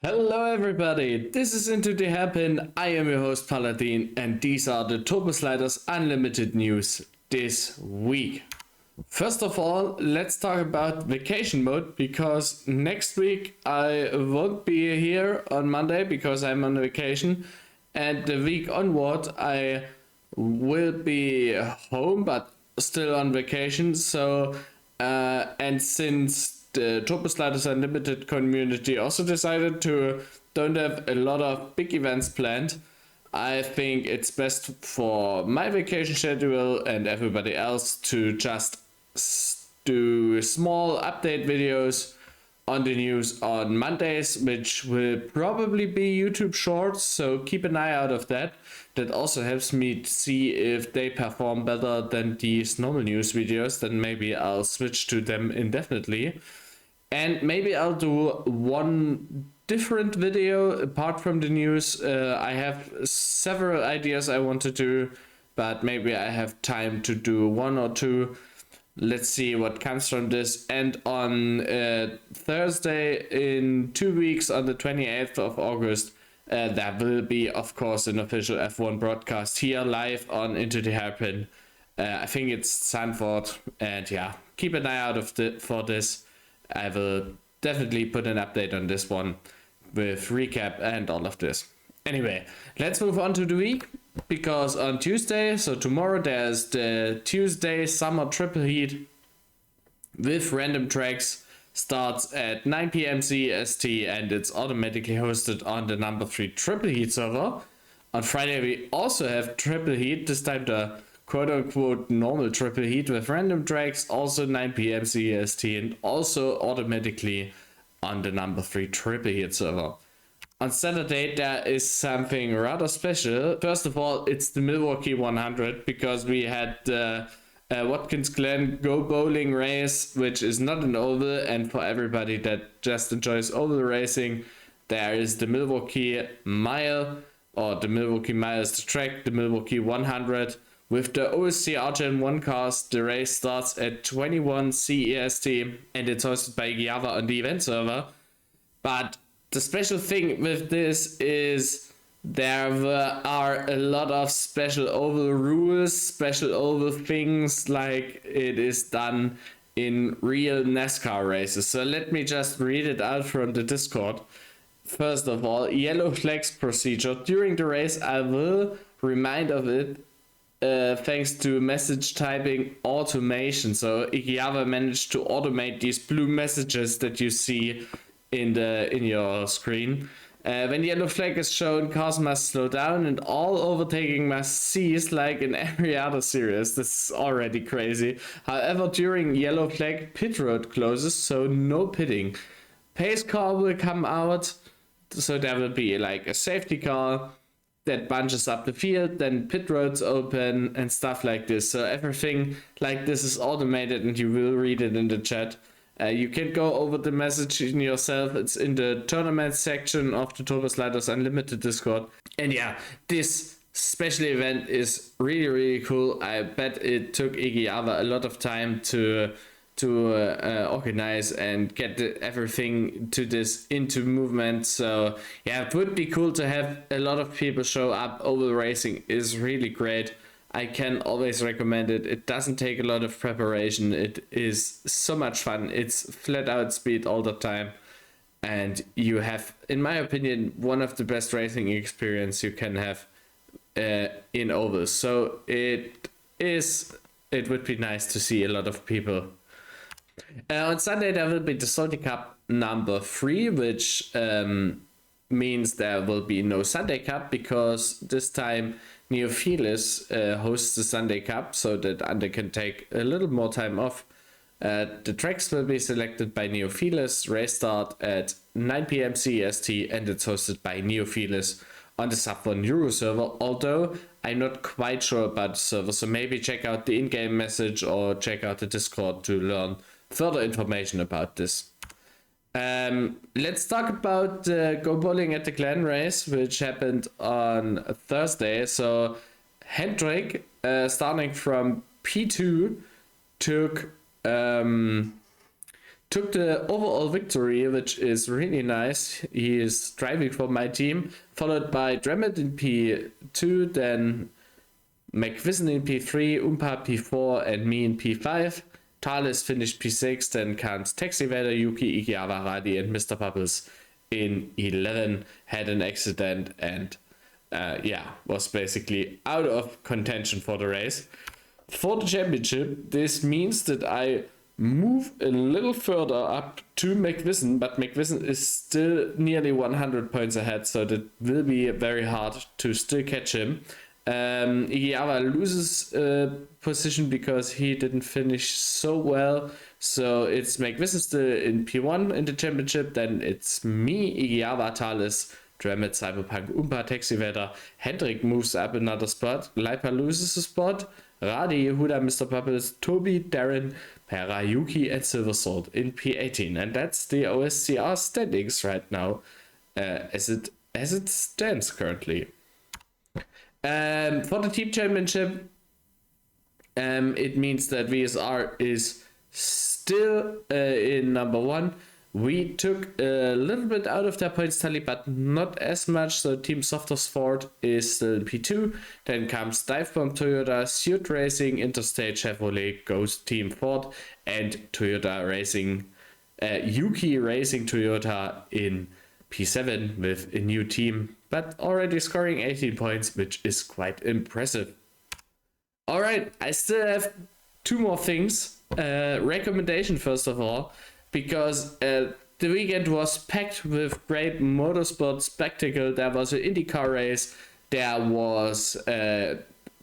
Hello everybody, this is Into the Happen. I am your host Paladin and these are the Turbo Sliders Unlimited news this week. First of all, let's talk about vacation mode because next week I won't be here on Monday because I'm on vacation, and the week onward I will be home but still on vacation. And since the Turbo Sliders Unlimited community also decided to don't have a lot of big events planned, I think it's best for my vacation schedule and everybody else to just do small update videos on the news on Mondays, which will probably be YouTube shorts, so keep an eye out of that. That also helps me to see if they perform better than these normal news videos, then maybe I'll switch to them indefinitely. And maybe I'll do one different video apart from the news. I have several ideas I want to do, but maybe I have time to do one or two. Let's see what comes from this. And on Thursday in 2 weeks, on the 28th of August, there will be, of course, an official F1 broadcast here live on Into the Hairpin. I think it's Sanford, and yeah, keep an eye out for this. I will definitely put an update on this one with recap and all of this. Anyway, let's move on to the week, because on Tuesday, so tomorrow, there's the Tuesday Summer Triple Heat with random tracks. Starts at 9 p.m. CST and it's automatically hosted on the number 3 Triple Heat server. On Friday we also have Triple Heat, this time the quote-unquote normal Triple Heat with random tracks, also 9 p.m. CST and also automatically on the number 3 Triple Heat server. On Saturday there is something rather special. First of all, it's the Milwaukee 100, because we had the Watkins Glen Go Bowling race, which is not an oval, and for everybody that just enjoys oval racing, there is the Milwaukee Mile, or the Milwaukee Mile is the track, the Milwaukee 100. With the OSC Argent 1 cars, the race starts at 21 CEST and it's hosted by Java on the event server. But the special thing with this is there are a lot of special oval rules, special oval things, like it is done in real NASCAR races. So let me just read it out from the Discord. First of all, yellow flags procedure. During the race, I will remind of it thanks to message typing automation. So Ikiava managed to automate these blue messages that you see in your screen. When the yellow flag is shown, cars must slow down and all overtaking must cease, like in every other series. This is already crazy. However, during yellow flag, pit road closes, so no pitting. Pace car will come out, so there will be like a safety car that bunches up the field, then pit roads open and stuff like this. So everything like this is automated and you will read it in the chat. You can go over the message in yourself. It's in the tournament section of the Turbo Sliders Unlimited Discord. And yeah, this special event is really, really cool. I bet it took Igiava a lot of time to organize and get everything to this into movement. So yeah, it would be cool to have a lot of people show up. Oval racing is really great. I can always recommend it. It doesn't take a lot of preparation. It is so much fun. It's flat out speed all the time. And you have, in my opinion, one of the best racing experience you can have in ovals. So it would be nice to see a lot of people. On Sunday there will be the Salty Cup number 3, which means there will be no Sunday Cup, because this time Neophilis hosts the Sunday Cup, so that Ande can take a little more time off. The tracks will be selected by Neophilis. Race start at 9 p.m. CEST and it's hosted by Neophilis on the Sub1 Euro server, although I'm not quite sure about the server, so maybe check out the in-game message or check out the Discord to learn further information about this. Let's talk about the Go Bowling at the Glen race, which happened on Thursday. So Hendrik, starting from P2, took took the overall victory, which is really nice. He is driving for my team, followed by Dremet in P2, then McVison in P3, Umpa P4, and me in P5. Thales finished P6, then comes Taxi Vader, Yuki, Ikiawa, Radi, and Mr. Bubbles in 11. Had an accident and was basically out of contention for the race. For the championship, this means that I move a little further up to McVison, but McVison is still nearly 100 points ahead, so that will be very hard to still catch him. Igiawa loses position because he didn't finish so well, so it's McVison still in P1 in the championship, then it's me, Igiawa, Thales, Dremet, Cyberpunk, Umpa, Taxivader. Hendrik moves up another spot, Leipa loses a spot, Radi, Yehuda, Mr. Bubbles, Toby, Darren, Pera, Yuki, and Silver Sword in P18, and that's the OSCR standings right now, as it stands currently. For the team championship, it means that VSR is still in number 1. We took a little bit out of their points tally, but not as much. So Team Softer's Ford is still in P2. Then comes Divebomb Toyota, Suit Racing, Interstate Chevrolet, Ghost Team Ford, and Toyota Racing, Yuki Racing Toyota in P7 with a new team, but already scoring 18 points, which is quite impressive. All right, I still have 2 more things. Recommendation first of all, because the weekend was packed with great motorsport spectacle. There was an IndyCar race. There was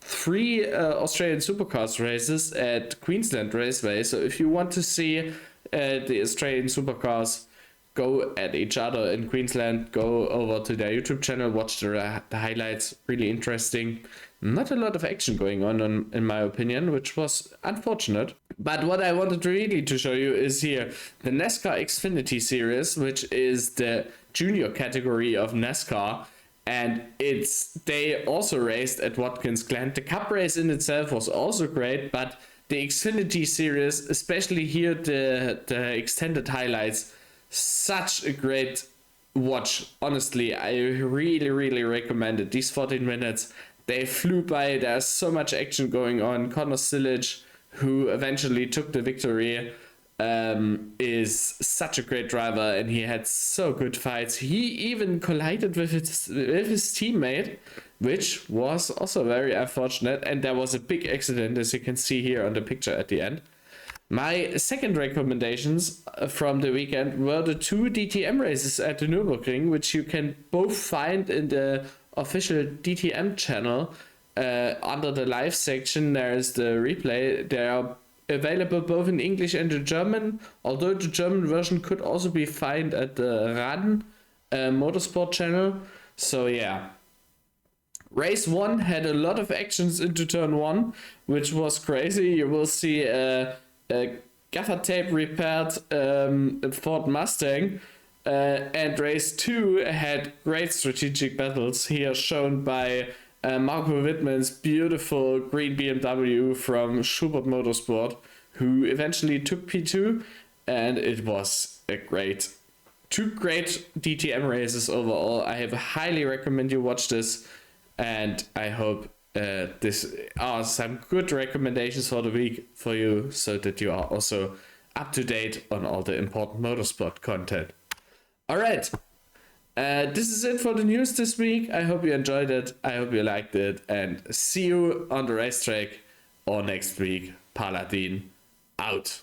3 Australian Supercars races at Queensland Raceway. So if you want to see the Australian Supercars go at each other in Queensland, go over to their YouTube channel, watch the highlights. Really interesting. Not a lot of action going on in my opinion, which was unfortunate. But what I wanted really to show you is here the NASCAR Xfinity Series, which is the junior category of NASCAR. And they also raced at Watkins Glen. The Cup race in itself was also great, but the Xfinity Series, especially here the extended highlights, such a great watch. Honestly, I really recommend it. These 14 minutes, they flew by. There's so much action going on. Connor Sillage, who eventually took the victory, is such a great driver, and he had so good fights. He even collided with his teammate, which was also very unfortunate, and there was a big accident, as you can see here on the picture at the end. My second recommendations from the weekend were the 2 DTM races at the Nürburgring, which you can both find in the official DTM channel. Under the live section, there is the replay. They are available both in English and in German, although the German version could also be found at the RAN Motorsport channel. So yeah. Race 1 had a lot of actions into turn 1, which was crazy. You will see a gaffer tape repaired Ford Mustang, and race 2 had great strategic battles here, shown by Marco Wittmann's beautiful green BMW from Schubert Motorsport, who eventually took P2, and it was a great 2 great DTM races overall. I highly recommend you watch this, and I hope this are some good recommendations for the week for you, so that you are also up to date on all the important motorsport content. All right, this is it for the news this week. I hope you enjoyed it. I hope you liked it, and see you on the racetrack or next week. Paladin out.